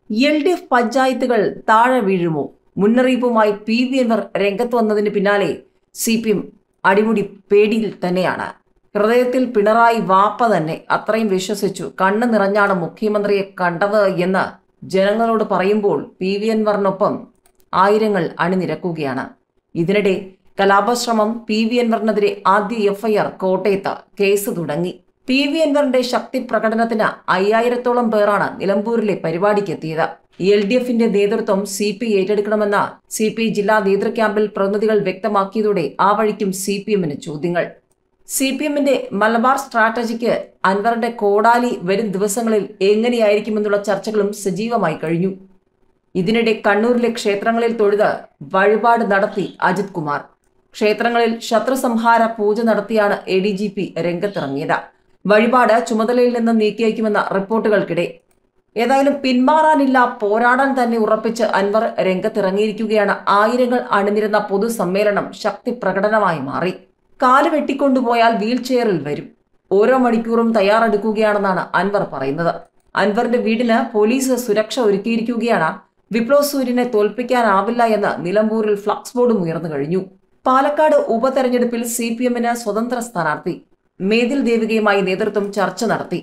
LDF പഞ്ചായത്തുകൾ താഴെ വീഴുമോ? മുന്നറിയിപ്പുമായി PV അൻവർ രംഗത്ത് വന്നതിന് പിന്നാലെ CPM അടിമുടി പേടിയിൽ തന്നെയാണ്. ഹൃദയത്തിൽ പിണറായി വാപ്പ തന്നെ അത്രയും വിശ്വസിച്ചു കണ്ണു നിറഞ്ഞാണ് മുഖ്യമന്ത്രിയെ കണ്ടത് എന്ന് ജനങ്ങളോട് പറയുമ്പോൾ PV അൻവറിനൊപ്പം ആയിരങ്ങൾ അണിനിരക്കുകയാണ്. ഇതിനിടെ കലാപശ്രമം PV അൻവറിനെതിരെ ആദ്യ FIR കോട്ടയത്ത് കേസ് തുടങ്ങി. PV അൻവറിന്റെ ശക്തി പ്രകടനത്തിന് 5000-ഓളം പേരാണ് നിലമ്പൂരിലെ പരിപാടിക്കെത്തിയത്. LDFന്റെ നേതൃത്വം CPI ഏറ്റെടുക്കണമെന്ന CPI ജില്ലാ നേതൃക്യാമ്പിൽ പ്രതിനിധികൾ വ്യക്തമാക്കിയതോടെ ആ വഴിക്കും CPMന് ചോദ്യങ്ങൾ. CPMന്റെ മലബാർ സ്ട്രാറ്റജിക്ക് അൻവറിന്റെ കോടാലി വരും ദിവസങ്ങളിൽ എങ്ങനെയായിരിക്കുമെന്നുള്ള ചർച്ചകളും സജീവമായി കഴിഞ്ഞു. ഇതിനിടെ കണ്ണൂരിലെ ക്ഷേത്രങ്ങളിൽ തൊഴുത് വഴിപാട് നടത്തി അജിത് കുമാർ. ക്ഷേത്രങ്ങളിൽ ശത്രുസംഹാര പൂജ നടത്തിയാണ് ADGP രംഗത്തിറങ്ങിയത്. വഴിപാട് ചുമതലയിൽ നിന്ന് നീക്കിയേക്കുമെന്ന റിപ്പോർട്ടുകൾക്കിടെ ഏതായാലും പിന്മാറാനില്ല, പോരാടാൻ തന്നെ ഉറപ്പിച്ച് അൻവർ രംഗത്തിറങ്ങിയിരിക്കുകയാണ്. ആയിരങ്ങൾ അണിനിരുന്ന പൊതുസമ്മേളനം ശക്തി പ്രകടനമായി മാറി. കാല് വെട്ടിക്കൊണ്ടുപോയാൽ വീൽ ചെയറിൽ വരും. ഓരോ മണിക്കൂറും തയ്യാറെടുക്കുകയാണെന്നാണ് അൻവർ പറയുന്നത്. അൻവറിന്റെ വീടിന് പോലീസ് സുരക്ഷ ഒരുക്കിയിരിക്കുകയാണ്. വിപ്ലവ് സൂര്യനെ തോൽപ്പിക്കാനാവില്ല എന്ന് നിലമ്പൂരിൽ ഫ്ലക്സ് ബോർഡും ഉയർന്നു കഴിഞ്ഞു. പാലക്കാട് ഉപതെരഞ്ഞെടുപ്പിൽ CPMന് സ്വതന്ത്ര സ്ഥാനാർത്ഥി മേതിൽ ദേവികയുമായി നേതൃത്വം ചർച്ച നടത്തി.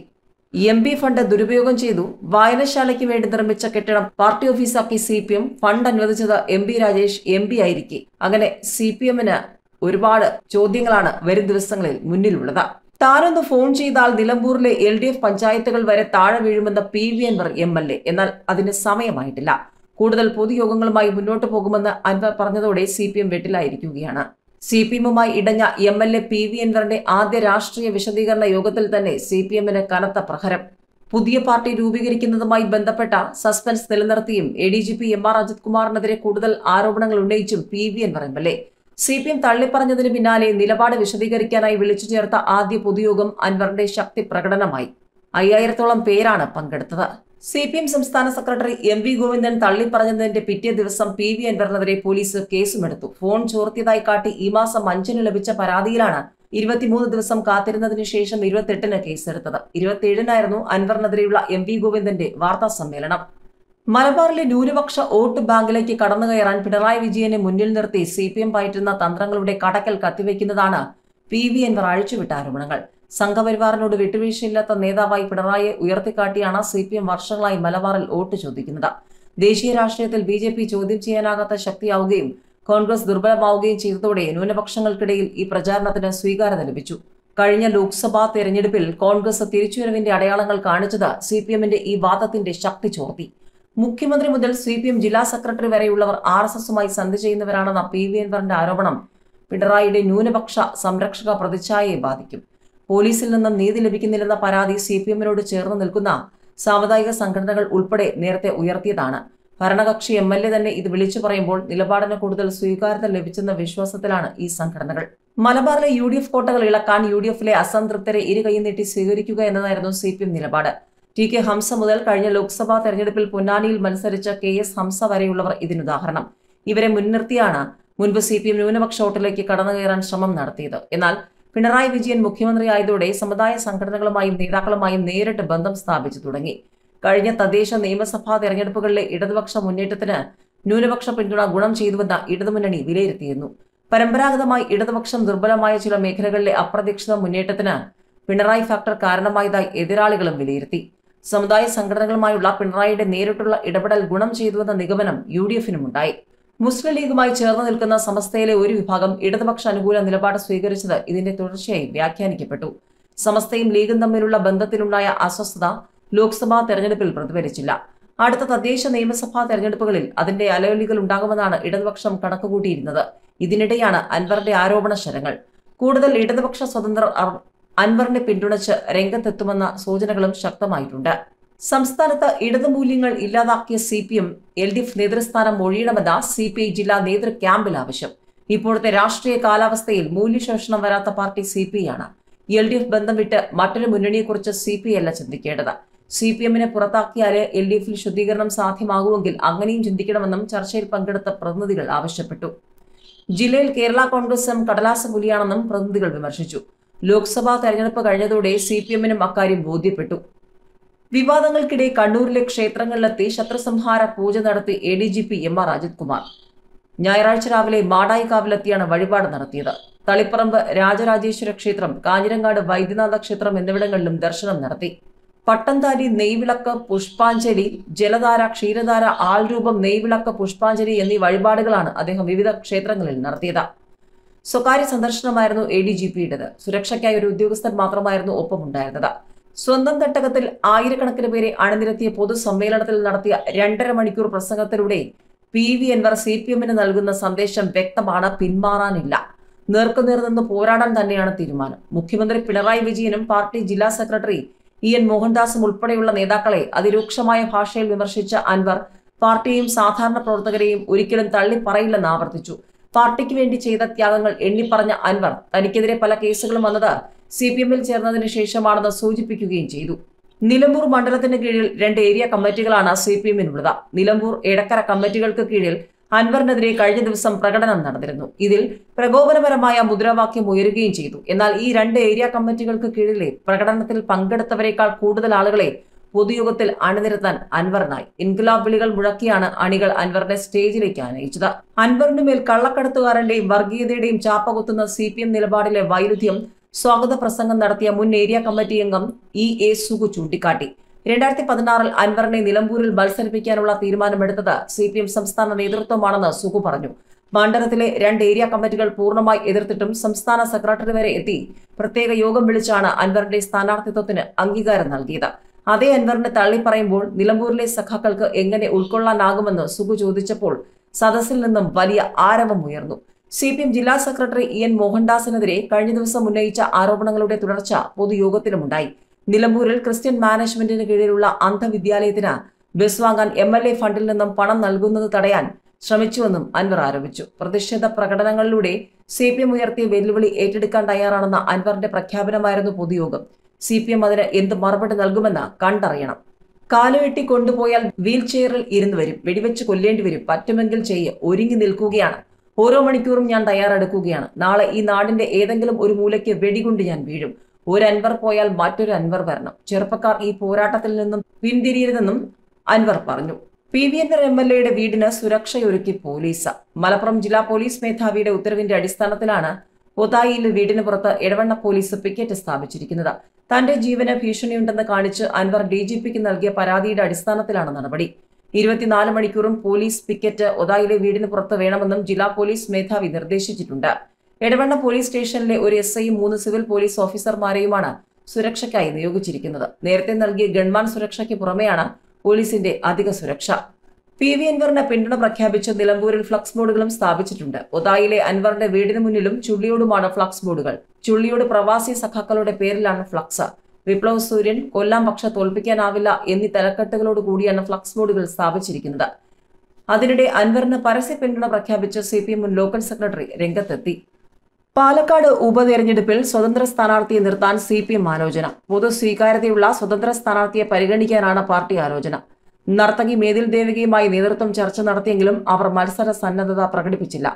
MP ഫണ്ട് ദുരുപയോഗം ചെയ്തു. വായനശാലയ്ക്ക് വേണ്ടി നിർമ്മിച്ച കെട്ടിടം പാർട്ടി ഓഫീസാക്കി CPM. ഫണ്ട് അനുവദിച്ചത് MP രാജേഷ് MP ആയിരിക്കെ. അങ്ങനെ CPMന് ഒരുപാട് ചോദ്യങ്ങളാണ് വരും ദിവസങ്ങളിൽ മുന്നിലുള്ളത്. താനൊന്ന് ഫോൺ ചെയ്താൽ നിലമ്പൂരിലെ LDF പഞ്ചായത്തുകൾ വരെ താഴെ വീഴുമെന്ന PV അൻവർ MLA. എന്നാൽ അതിന് സമയമായിട്ടില്ല. കൂടുതൽ പൊതുയോഗങ്ങളുമായി മുന്നോട്ട് പോകുമെന്ന് അൻവർ പറഞ്ഞതോടെ CPM വെട്ടിലായിരിക്കുകയാണ്. CPMുമായി ഇടഞ്ഞ MLA PV അൻവറിന്റെ ആദ്യ രാഷ്ട്രീയ വിശദീകരണ യോഗത്തിൽ തന്നെ CPMന് കനത്ത പ്രഹരം. പുതിയ പാർട്ടി രൂപീകരിക്കുന്നതുമായി ബന്ധപ്പെട്ട സസ്പെൻസ് നിലനിർത്തിയും ADGP MR അജിത് കുമാറിനെതിരെ കൂടുതൽ ആരോപണങ്ങൾ ഉന്നയിച്ചും PV അൻവർ MLA. CPM തള്ളിപ്പറഞ്ഞതിന് പിന്നാലെ നിലപാട് വിശദീകരിക്കാനായി വിളിച്ചു ചേർത്ത ആദ്യ പൊതുയോഗം അൻവറിന്റെ ശക്തി പ്രകടനമായി. 5000-ഓളം പേരാണ് പങ്കെടുത്തത്. CPM സംസ്ഥാന സെക്രട്ടറി MV ഗോവിന്ദൻ തള്ളിപ്പറഞ്ഞതിന്റെ പിറ്റേ ദിവസം PV അൻവറിനെതിരെ പോലീസ് കേസുമെടുത്തു. ഫോൺ ചോർത്തിയതായി കാട്ടി ഈ മാസം 5-ന് ലഭിച്ച പരാതിയിലാണ് 23 ദിവസം കാത്തിരുന്നതിന് ശേഷം 28-ന് കേസെടുത്തത്. 27-നായിരുന്നു അൻവറിനെതിരെയുള്ള MV ഗോവിന്ദന്റെ വാർത്താ സമ്മേളനം. മലബാറിലെ ന്യൂനപക്ഷ വോട്ട് ബാങ്കിലേക്ക് കടന്നുകയറാൻ പിണറായി വിജയനെ മുന്നിൽ നിർത്തി CPM പയറ്റുന്ന തന്ത്രങ്ങളുടെ കടക്കൽ കത്തിവെക്കുന്നതാണ് PV അൻവർ അഴിച്ചുവിട്ട ആരോപണങ്ങൾ. സംഘപരിവാറിനോട് വിട്ടുവീഴ്ചയില്ലാത്ത നേതാവായി പിണറായിയെ ഉയർത്തിക്കാട്ടിയാണ് CPM വർഷങ്ങളായി മലബാറിൽ വോട്ട് ചോദിക്കുന്നത്. ദേശീയ രാഷ്ട്രീയത്തിൽ BJP ചോദ്യം ചെയ്യാനാകാത്ത ശക്തിയാവുകയും കോൺഗ്രസ് ദുർബലമാവുകയും ചെയ്തതോടെ ന്യൂനപക്ഷങ്ങൾക്കിടയിൽ ഈ പ്രചാരണത്തിന് സ്വീകാര്യത ലഭിച്ചു. കഴിഞ്ഞ ലോക്സഭാ തെരഞ്ഞെടുപ്പിൽ കോൺഗ്രസ് തിരിച്ചുവരവിന്റെ അടയാളങ്ങൾ കാണിച്ചത് CPMന്റെ ഈ വാദത്തിന്റെ ശക്തി ചോർത്തി. മുഖ്യമന്ത്രി മുതൽ CPM ജില്ലാ സെക്രട്ടറി വരെയുള്ളവർ RSSുമായി സന്ധി ചെയ്യുന്നവരാണെന്ന PV അൻവറിന്റെ ആരോപണം പിണറായിയുടെ ന്യൂനപക്ഷ സംരക്ഷക പ്രതിച്ഛായയെ ബാധിക്കും. പോലീസിൽ നിന്നും നീതി ലഭിക്കുന്നില്ലെന്ന പരാതി CPMനോട് ചേർന്ന് നിൽക്കുന്ന സാമുദായിക സംഘടനകൾ ഉൾപ്പെടെ നേരത്തെ ഉയർത്തിയതാണ്. ഭരണകക്ഷി MLA തന്നെ ഇത് വിളിച്ചു പറയുമ്പോൾ നിലപാടിന് കൂടുതൽ സ്വീകാര്യത ലഭിച്ചെന്ന വിശ്വാസത്തിലാണ് ഈ സംഘടനകൾ. മലബാറിലെ UDF കോട്ടകൾ ഇളക്കാൻ UDFലെ അസംതൃപ്തരെ ഇരുകൈ നീട്ടി സ്വീകരിക്കുക എന്നതായിരുന്നു CPM നിലപാട്. TK ഹംസ മുതൽ കഴിഞ്ഞ ലോക്സഭാ തെരഞ്ഞെടുപ്പിൽ പൊന്നാനിയിൽ മത്സരിച്ച KS ഹംസ വരെയുള്ളവർ ഇതിനുദാഹരണം. ഇവരെ മുൻനിർത്തിയാണ് മുൻപ് CPM ന്യൂനപക്ഷ വോട്ടിലേക്ക് കടന്നുകയറാൻ ശ്രമം നടത്തിയത്. എന്നാൽ പിണറായി വിജയൻ മുഖ്യമന്ത്രിയായതോടെ സമുദായ സംഘടനകളുമായും നേതാക്കളുമായും നേരിട്ട് ബന്ധം സ്ഥാപിച്ചു തുടങ്ങി. കഴിഞ്ഞ തദ്ദേശ നിയമസഭാ തെരഞ്ഞെടുപ്പുകളിലെ ഇടതുപക്ഷ മുന്നേറ്റത്തിന് ന്യൂനപക്ഷ പിന്തുണ ഗുണം ചെയ്തുവെന്ന ഇടതുമുന്നണി വിലയിരുത്തിയിരുന്നു. പരമ്പരാഗതമായി ഇടതുപക്ഷം ദുർബലമായ ചില മേഖലകളിലെ അപ്രതീക്ഷിത മുന്നേറ്റത്തിന് പിണറായി ഫാക്ടർ കാരണമായതായി എതിരാളികളും വിലയിരുത്തി. സമുദായ സംഘടനകളുമായുള്ള പിണറായിയുടെ നേരിട്ടുള്ള ഇടപെടൽ ഗുണം ചെയ്തുവെന്ന നിഗമനം UDFനുമുണ്ടായി. മുസ്ലിം ലീഗുമായി ചേർന്ന് നിൽക്കുന്ന സമസ്തയിലെ ഒരു വിഭാഗം ഇടതുപക്ഷ അനുകൂല നിലപാട് സ്വീകരിച്ചത് ഇതിന്റെ തുടർച്ചയായി വ്യാഖ്യാനിക്കപ്പെട്ടു. സമസ്തയും ലീഗും തമ്മിലുള്ള ബന്ധത്തിലുണ്ടായ അസ്വസ്ഥത ലോക്സഭാ തെരഞ്ഞെടുപ്പിൽ പ്രതിഫലിച്ചില്ല. അടുത്ത തദ്ദേശ നിയമസഭാ തെരഞ്ഞെടുപ്പുകളിൽ അതിന്റെ അലയൊലികൾ ഉണ്ടാകുമെന്നാണ് ഇടതുപക്ഷം കണക്കുകൂട്ടിയിരുന്നത്. ഇതിനിടെയാണ് അൻവറിന്റെ ആരോപണ ശരങ്ങൾ. കൂടുതൽ ഇടതുപക്ഷ സ്വതന്ത്രർ അൻവറിനെ പിന്തുണച്ച് രംഗത്തെത്തുമെന്ന സൂചനകളും ശക്തമായിട്ടുണ്ട്. സംസ്ഥാനത്ത് ഇടതുമൂല്യങ്ങൾ ഇല്ലാതാക്കിയ CPM LDF നേതൃസ്ഥാനം ഒഴിയണമെന്ന CPI ജില്ലാ നേതൃക്യാമ്പിൽ ആവശ്യം. ഇപ്പോഴത്തെ രാഷ്ട്രീയ കാലാവസ്ഥയിൽ മൂല്യശോഷണം വരാത്ത പാർട്ടി CPI ആണ്. LDF ബന്ധം വിട്ട് മറ്റൊരു മുന്നണിയെക്കുറിച്ച് CPI അല്ല ചിന്തിക്കേണ്ടത്. CPMനെ പുറത്താക്കിയാല് LDFൽ ശുദ്ധീകരണം സാധ്യമാകുമെങ്കിൽ അങ്ങനെയും ചിന്തിക്കണമെന്നും ചർച്ചയിൽ പങ്കെടുത്ത പ്രതിനിധികൾ ആവശ്യപ്പെട്ടു. ജില്ലയിൽ കേരള കോൺഗ്രസ് എം കടലാസ പുലിയാണെന്നും പ്രതിനിധികൾ വിമർശിച്ചു. ലോക്സഭാ തെരഞ്ഞെടുപ്പ് കഴിഞ്ഞതോടെ CPMനും അക്കാര്യം ബോധ്യപ്പെട്ടു. വിവാദങ്ങൾക്കിടെ കണ്ണൂരിലെ ക്ഷേത്രങ്ങളിലെത്തി ശത്രുസംഹാര പൂജ നടത്തി ADGP MR അജിത് കുമാർ. ഞായറാഴ്ച രാവിലെ മാടായിക്കാവിലെത്തിയാണ് വഴിപാട് നടത്തിയത്. തളിപ്പറമ്പ് രാജരാജേശ്വര ക്ഷേത്രം, കാഞ്ഞിരങ്ങാട് വൈദ്യനാഥ ക്ഷേത്രം എന്നിവിടങ്ങളിലും ദർശനം നടത്തി. പട്ടംതാലി, നെയ്വിളക്ക്, പുഷ്പാഞ്ജലി, ജലധാര, ക്ഷീരധാര, ആൾരൂപം, നെയ്വിളക്ക്, പുഷ്പാഞ്ജലി എന്നീ വഴിപാടുകളാണ് അദ്ദേഹം വിവിധ ക്ഷേത്രങ്ങളിൽ നടത്തിയത്. സ്വകാര്യ സന്ദർശനമായിരുന്നു ADGPയുടേത്. സുരക്ഷയ്ക്കായി ഒരു ഉദ്യോഗസ്ഥൻ മാത്രമായിരുന്നു ഒപ്പമുണ്ടായിരുന്നത്. സ്വന്തം തട്ടകത്തിൽ ആയിരക്കണക്കിന് പേരെ അണിനിരത്തിയ പൊതുസമ്മേളനത്തിൽ നടത്തിയ 2.5 മണിക്കൂർ പ്രസംഗത്തിലൂടെ PV അൻവർ CPMന് നൽകുന്ന സന്ദേശം വ്യക്തമാണ്: പിന്മാറാനില്ല, നേർക്കുനേർ നിന്ന് പോരാടാൻ തന്നെയാണ് തീരുമാനം. മുഖ്യമന്ത്രി പിണറായി വിജയനും പാർട്ടി ജില്ലാ സെക്രട്ടറി EN മോഹൻദാസും ഉൾപ്പെടെയുള്ള നേതാക്കളെ അതിരൂക്ഷമായ ഭാഷയിൽ വിമർശിച്ച അൻവർ പാർട്ടിയെയും സാധാരണ പ്രവർത്തകരെയും ഒരിക്കലും തള്ളിപ്പറയില്ലെന്ന് ആവർത്തിച്ചു. പാർട്ടിക്ക് വേണ്ടി ചെയ്ത ത്യാഗങ്ങൾ എണ്ണിപ്പറഞ്ഞ അൻവർ തനിക്കെതിരെ പല കേസുകളും വന്നത് CPMൽ ചേർന്നതിന് ശേഷമാണെന്ന് സൂചിപ്പിക്കുകയും ചെയ്തു. നിലമ്പൂർ മണ്ഡലത്തിന് കീഴിൽ 2 ഏരിയ കമ്മിറ്റികളാണ് CPMനുള്ളത്. നിലമ്പൂർ, എടക്കര കമ്മിറ്റികൾക്ക് കീഴിൽ അൻവറിനെതിരെ കഴിഞ്ഞ ദിവസം പ്രകടനം നടന്നിരുന്നു. ഇതിൽ പ്രകോപനപരമായ മുദ്രാവാക്യം ഉയരുകയും ചെയ്തു. എന്നാൽ ഈ 2 ഏരിയ കമ്മിറ്റികൾക്ക് കീഴിലെ പ്രകടനത്തിൽ പങ്കെടുത്തവരെക്കാൾ കൂടുതൽ ആളുകളെ പൊതുയോഗത്തിൽ അണിനിരത്താൻ അൻവറിനായി. ഇൻക്ലാബ് വിളികൾ മുഴക്കിയാണ് അണികൾ അൻവറിനെ സ്റ്റേജിലേക്ക് ആനയിച്ചത്. അൻവറിന് മേൽ കള്ളക്കടത്തുകാരന്റെയും വർഗീയതയുടെയും ചാപ്പകുത്തുന്ന CPM നിലപാടിലെ വൈരുദ്ധ്യം സ്വാഗത പ്രസംഗം നടത്തിയ മുൻ ഏരിയ കമ്മിറ്റി അംഗം EA സുഗു ചൂണ്ടിക്കാട്ടി. 2016-ൽ അൻവറിനെ നിലമ്പൂരിൽ മത്സരിപ്പിക്കാനുള്ള തീരുമാനമെടുത്തത് CPM സംസ്ഥാന നേതൃത്വമാണെന്ന് സുഗു പറഞ്ഞു. മണ്ഡലത്തിലെ 2 ഏരിയ കമ്മിറ്റികൾ പൂർണ്ണമായി എതിർത്തിട്ടും സംസ്ഥാന സെക്രട്ടറി വരെ എത്തി പ്രത്യേക യോഗം വിളിച്ചാണ് അൻവറിന്റെ സ്ഥാനാർത്ഥിത്വത്തിന് അംഗീകാരം നൽകിയത്. അതേ അൻവറിനെ തള്ളിപ്പറയുമ്പോൾ നിലമ്പൂരിലെ സഖാക്കൾക്ക് എങ്ങനെ ഉൾക്കൊള്ളാനാകുമെന്ന് സുഗു ചോദിച്ചപ്പോൾ സദസ്സിൽ നിന്നും വലിയ ആരവമുയർന്നു. CPM ജില്ലാ സെക്രട്ടറി EN മോഹൻദാസിനെതിരെ കഴിഞ്ഞ ദിവസം ഉന്നയിച്ച ആരോപണങ്ങളുടെ തുടർച്ച പൊതുയോഗത്തിലുമുണ്ടായി. നിലമ്പൂരിൽ ക്രിസ്ത്യൻ മാനേജ്മെന്റിന് കീഴിലുള്ള അന്ധവിദ്യാലയത്തിന് ബസ് വാങ്ങാൻ MLA ഫണ്ടിൽ നിന്നും പണം നൽകുന്നത് തടയാൻ ശ്രമിച്ചുവെന്നും അൻവർ ആരോപിച്ചു. പ്രതിഷേധ പ്രകടനങ്ങളിലൂടെ CPM ഉയർത്തിയ വെല്ലുവിളി ഏറ്റെടുക്കാൻ തയ്യാറാണെന്ന അൻവറിന്റെ പ്രഖ്യാപനമായിരുന്നു പൊതുയോഗം. CPM അതിന് എന്ത് മറുപടി നൽകുമെന്ന് കണ്ടറിയണം. കാലുവെട്ടി കൊണ്ടുപോയാൽ വീൽ ചെയറിൽ ഇരുന്ന് വരും, വെടിവെച്ച് കൊല്ലേണ്ടി വരും, പറ്റുമെങ്കിൽ ഒരുങ്ങി നിൽക്കുകയാണ്. ഓരോ മണിക്കൂറും ഞാൻ തയ്യാറെടുക്കുകയാണ്. നാളെ ഈ നാടിന്റെ ഏതെങ്കിലും ഒരു മൂലയ്ക്ക് വെടികൊണ്ട് ഞാൻ വീഴും. ഒരു അൻവർ പോയാൽ മറ്റൊരു അൻവർ വരണം. ചെറുപ്പക്കാർ ഈ പോരാട്ടത്തിൽ നിന്നും പിന്തിരിയരുതെന്നും അൻവർ പറഞ്ഞു. PV അൻവർ MLAയുടെ വീടിന് സുരക്ഷയൊരുക്കി പോലീസ്. മലപ്പുറം ജില്ലാ പോലീസ് മേധാവിയുടെ ഉത്തരവിന്റെ അടിസ്ഥാനത്തിലാണ് ഒതായിയിലെ വീടിന് പുറത്ത് എടവണ്ണ പോലീസ് പിക്കറ്റ് സ്ഥാപിച്ചിരിക്കുന്നത്. തന്റെ ജീവന് ഭീഷണിയുണ്ടെന്ന് കാണിച്ച് അൻവർ DGPക്ക് നൽകിയ പരാതിയുടെ അടിസ്ഥാനത്തിലാണ് നടപടി. 24 മണിക്കൂറും പോലീസ് പിക്കറ്റ് ഒതായിലെ വീടിന് പുറത്ത് വേണമെന്നും ജില്ലാ പോലീസ് മേധാവി നിർദ്ദേശിച്ചിട്ടുണ്ട്. എടവണ്ണ പോലീസ് സ്റ്റേഷനിലെ ഒരു SIയും 3 സിവിൽ പോലീസ് ഓഫീസർമാരെയുമാണ് സുരക്ഷയ്ക്കായി നിയോഗിച്ചിരിക്കുന്നത്. നേരത്തെ നൽകിയ ഗൺമാൻ സുരക്ഷയ്ക്ക് പുറമെയാണ് പോലീസിന്റെ അധിക സുരക്ഷ. PV അൻവറിന് പിന്തുണ പ്രഖ്യാപിച്ച് നിലമ്പൂരിൽ ഫ്ലക്സ് ബോർഡുകളും സ്ഥാപിച്ചിട്ടുണ്ട്. ഒതായിലെ അൻവറിന്റെ വീടിന് മുന്നിലും ചുള്ളിയോടുമാണ് ഫ്ലക്സ് ബോർഡുകൾ. ചുള്ളിയോട് പ്രവാസി സഖാക്കളുടെ പേരിലാണ് ഫ്ലക്സ്. വിപ്ലവ സൂര്യൻ, കൊല്ലാം പക്ഷ തോൽപ്പിക്കാനാവില്ല എന്നീ തലക്കെട്ടുകളോട് കൂടിയാണ് ഫ്ലക്സ് ബോർഡുകൾ സ്ഥാപിച്ചിരിക്കുന്നത്. അതിനിടെ അൻവറിന് പരസ്യ പിന്തുണ പ്രഖ്യാപിച്ച CPM മുൻ ലോക്കൽ സെക്രട്ടറി രംഗത്തെത്തി. പാലക്കാട് ഉപതെരഞ്ഞെടുപ്പിൽ സ്വതന്ത്ര സ്ഥാനാർത്ഥിയെ നിർത്താൻ CPM ആലോചന. പൊതു സ്വീകാര്യതയുള്ള സ്വതന്ത്ര സ്ഥാനാർത്ഥിയെ പരിഗണിക്കാനാണ് പാർട്ടി ആലോചന. നർത്തകി മേതിൽ ദേവികയുമായി നേതൃത്വം ചർച്ച നടത്തിയെങ്കിലും അവർ മത്സര സന്നദ്ധത പ്രകടിപ്പിച്ചില്ല.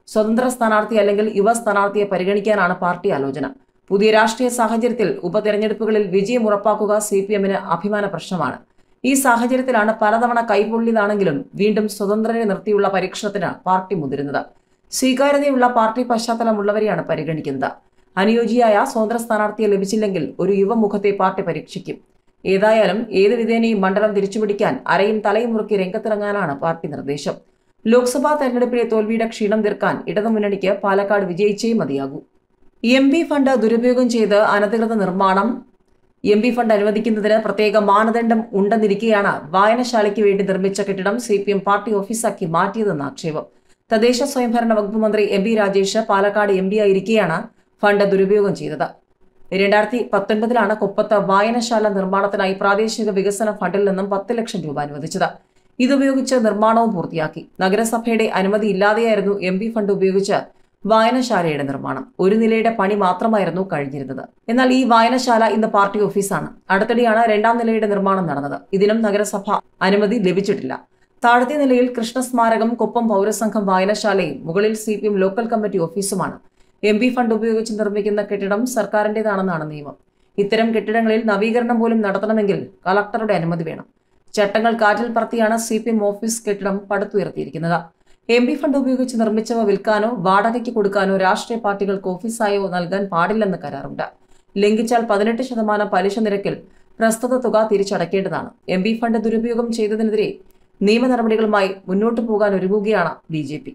സ്വതന്ത്ര സ്ഥാനാർത്ഥി അല്ലെങ്കിൽ യുവ സ്ഥാനാർത്ഥിയെ പരിഗണിക്കാനാണ് പാർട്ടി ആലോചന. പുതിയ രാഷ്ട്രീയ സാഹചര്യത്തിൽ ഉപതെരഞ്ഞെടുപ്പുകളിൽ വിജയം ഉറപ്പാക്കുക CPMന് അഭിമാന പ്രശ്നമാണ്. ഈ സാഹചര്യത്തിലാണ് പലതവണ കൈപൊള്ളിയതാണെങ്കിലും വീണ്ടും സ്വതന്ത്രരെ നിർത്തിയുള്ള പരീക്ഷണത്തിന് പാർട്ടി മുതിരുന്നത്. സ്വീകാര്യതയുള്ള പാർട്ടി പശ്ചാത്തലമുള്ളവരെയാണ് പരിഗണിക്കുന്നത്. അനുയോജ്യയായ സ്വതന്ത്ര സ്ഥാനാർത്ഥിയെ ലഭിച്ചില്ലെങ്കിൽ ഒരു യുവമുഖത്തെ പാർട്ടി പരീക്ഷിക്കും. ഏതായാലും ഏത് വിധേനയും മണ്ഡലം തിരിച്ചുപിടിക്കാൻ അരയും തലയും മുറുക്കി രംഗത്തിറങ്ങാനാണ് പാർട്ടി നിർദ്ദേശം. ലോക്സഭാ തെരഞ്ഞെടുപ്പിലെ തോൽവിയുടെ ക്ഷീണം തീർക്കാൻ ഇടതുമുന്നണിക്ക് പാലക്കാട് വിജയിച്ചേ മതിയാകൂ. MP ഫണ്ട് ദുരുപയോഗം ചെയ്ത് അനധികൃത നിർമ്മാണം. MP ഫണ്ട് അനുവദിക്കുന്നതിന് പ്രത്യേക മാനദണ്ഡം ഉണ്ടെന്നിരിക്കെയാണ് വായനശാലയ്ക്ക് വേണ്ടി നിർമ്മിച്ച കെട്ടിടം CPM പാർട്ടി ഓഫീസാക്കി മാറ്റിയതെന്ന് ആക്ഷേപം. തദ്ദേശ സ്വയംഭരണ വകുപ്പ് മന്ത്രി MP രാജേഷ് പാലക്കാട് MP ആയിരിക്കെയാണ് ഫണ്ട് ദുരുപയോഗം ചെയ്തത്. 2019-ലാണ് കൊപ്പത്ത് വായനശാല നിർമ്മാണത്തിനായി പ്രാദേശിക വികസന ഫണ്ടിൽ നിന്നും 10 ലക്ഷം രൂപ അനുവദിച്ചത്. ഇതുപയോഗിച്ച് നിർമ്മാണവും പൂർത്തിയാക്കി. നഗരസഭയുടെ അനുമതി ഇല്ലാതെയായിരുന്നു MP ഫണ്ട് ഉപയോഗിച്ച് വായനശാലയുടെ നിർമ്മാണം. ഒരു നിലയുടെ പണി മാത്രമായിരുന്നു കഴിഞ്ഞിരുന്നത്. എന്നാൽ ഈ വായനശാല ഇന്ന് പാർട്ടി ഓഫീസാണ്. അടുത്തിടെയാണ് 2ാം നിലയുടെ നിർമ്മാണം നടന്നത്. ഇതിനും നഗരസഭ അനുമതി ലഭിച്ചിട്ടില്ല. താഴത്തെ നിലയിൽ കൃഷ്ണസ്മാരകം, കൊപ്പം പൗരസംഘം വായനശാലയും മുകളിൽ CPM ലോക്കൽ കമ്മിറ്റി ഓഫീസുമാണ്. MP ഫണ്ട് ഉപയോഗിച്ച് നിർമ്മിക്കുന്ന കെട്ടിടം സർക്കാരിന്റേതാണെന്നാണ് നിയമം. ഇത്തരം കെട്ടിടങ്ങളിൽ നവീകരണം പോലും നടത്തണമെങ്കിൽ കളക്ടറുടെ അനുമതി വേണം. ചട്ടങ്ങൾ കാറ്റിൽ പറത്തിയാണ് CPM ഓഫീസ് കെട്ടിടം പടുത്തുയർത്തിയിരിക്കുന്നത്. MP ഫണ്ട് ഉപയോഗിച്ച് നിർമ്മിച്ചവ വിൽക്കാനോ വാടകയ്ക്ക് കൊടുക്കാനോ രാഷ്ട്രീയ പാർട്ടികൾക്ക് ഓഫീസായോ നൽകാൻ പാടില്ലെന്ന് കരാറുണ്ട്. ലംഘിച്ചാൽ 18% പലിശ നിരക്കിൽ പ്രസ്തുത തുക തിരിച്ചടയ്ക്കേണ്ടതാണ്. MP ഫണ്ട് ദുരുപയോഗം ചെയ്തതിനെതിരെ നിയമ നടപടികളുമായി മുന്നോട്ടു പോകാൻ ഒരുങ്ങുകയാണ് BJP.